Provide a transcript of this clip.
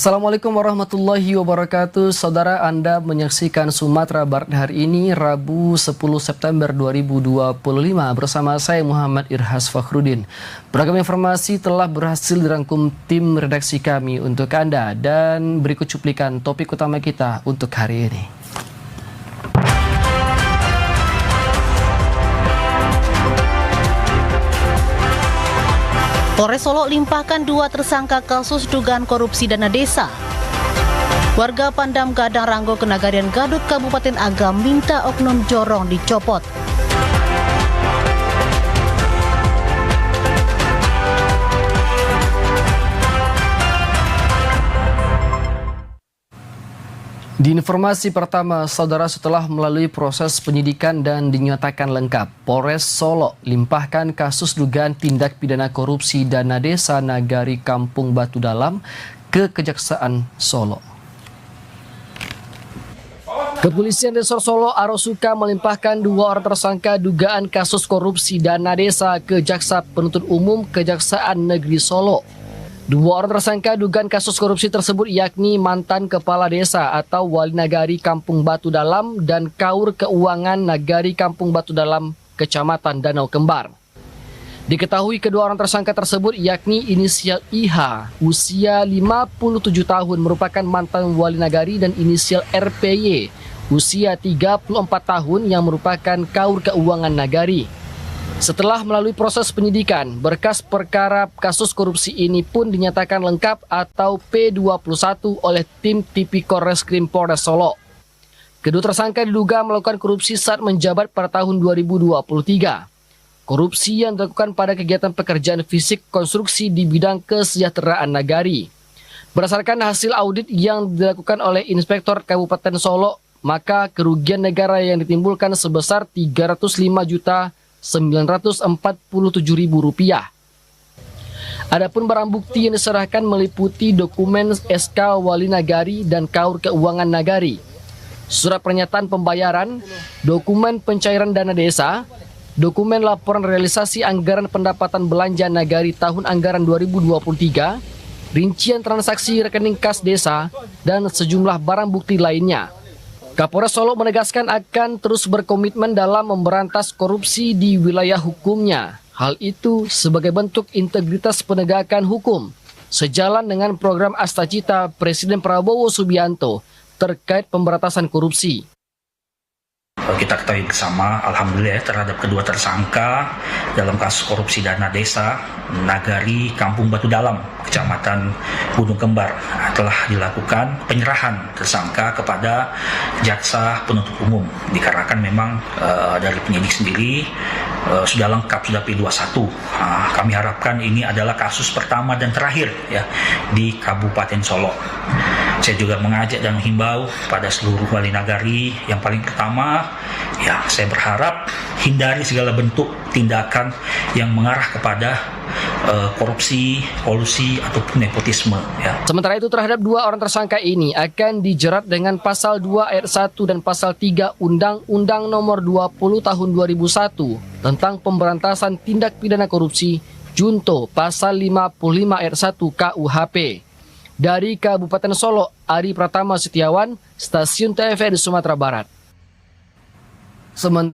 Assalamualaikum warahmatullahi wabarakatuh. Saudara, Anda menyaksikan Sumatera Barat hari ini, Rabu 10 September 2025 bersama saya Muhammad Irhas Fakhruddin. Beragam informasi telah berhasil dirangkum tim redaksi kami untuk Anda dan berikut cuplikan topik utama kita untuk hari ini. Polres Solo limpahkan 2 tersangka kasus dugaan korupsi dana desa. Warga Pandam Gadang Ranggo Kenagarian Gadut Kabupaten Agam minta oknum jorong dicopot. Di informasi pertama, saudara, setelah melalui proses penyidikan dan dinyatakan lengkap, Polres Solo limpahkan kasus dugaan tindak pidana korupsi dana desa Nagari Kampung Batu Dalam ke Kejaksaan Solo. Kepolisian Resor Solo Arosuka melimpahkan 2 orang tersangka dugaan kasus korupsi dana desa ke Jaksa Penuntut Umum Kejaksaan Negeri Solo. 2 orang tersangka dugaan kasus korupsi tersebut yakni mantan kepala desa atau wali nagari Kampung Batu Dalam dan kaur keuangan nagari Kampung Batu Dalam, Kecamatan Danau Kembar. Diketahui kedua orang tersangka tersebut yakni inisial IH, usia 57 tahun, merupakan mantan wali nagari, dan inisial RPY, usia 34 tahun, yang merupakan kaur keuangan nagari. Setelah melalui proses penyidikan, berkas perkara kasus korupsi ini pun dinyatakan lengkap atau P21 oleh tim Tipikor Reskrim Polres Solo. Kedua tersangka diduga melakukan korupsi saat menjabat pada tahun 2023. Korupsi yang dilakukan pada kegiatan pekerjaan fisik konstruksi di bidang kesejahteraan nagari. Berdasarkan hasil audit yang dilakukan oleh Inspektor Kabupaten Solo, maka kerugian negara yang ditimbulkan sebesar Rp305.947.000. Adapun barang bukti yang diserahkan meliputi dokumen SK Wali Nagari dan Kaur Keuangan Nagari, surat pernyataan pembayaran, dokumen pencairan dana desa, dokumen laporan realisasi anggaran pendapatan belanja nagari tahun anggaran 2023, rincian transaksi rekening kas desa, dan sejumlah barang bukti lainnya. Kapolres Solo menegaskan akan terus berkomitmen dalam memberantas korupsi di wilayah hukumnya. Hal itu sebagai bentuk integritas penegakan hukum, sejalan dengan program Astacita Presiden Prabowo Subianto terkait pemberantasan korupsi. Kita ketahui bersama, alhamdulillah, terhadap kedua tersangka dalam kasus korupsi dana desa Nagari Kampung Batu Dalam, Kecamatan Gunung Kembar, telah dilakukan penyerahan tersangka kepada Jaksa Penuntut Umum. Dikarenakan memang dari penyidik sendiri sudah lengkap, sudah P21. Kami harapkan ini adalah kasus pertama dan terakhir ya di Kabupaten Solo. Saya juga mengajak dan menghimbau pada seluruh wali nagari, yang paling pertama, ya, saya berharap hindari segala bentuk tindakan yang mengarah kepada korupsi, kolusi, ataupun nepotisme. Ya. Sementara itu, terhadap 2 orang tersangka ini akan dijerat dengan pasal 2 ayat 1 dan pasal 3 Undang-Undang Nomor 20 Tahun 2001 tentang pemberantasan tindak pidana korupsi, junto pasal 55 ayat 1 KUHP. Dari Kabupaten Solo, Ari Pratama Setiawan, Stasiun TVRI Sumatera Barat.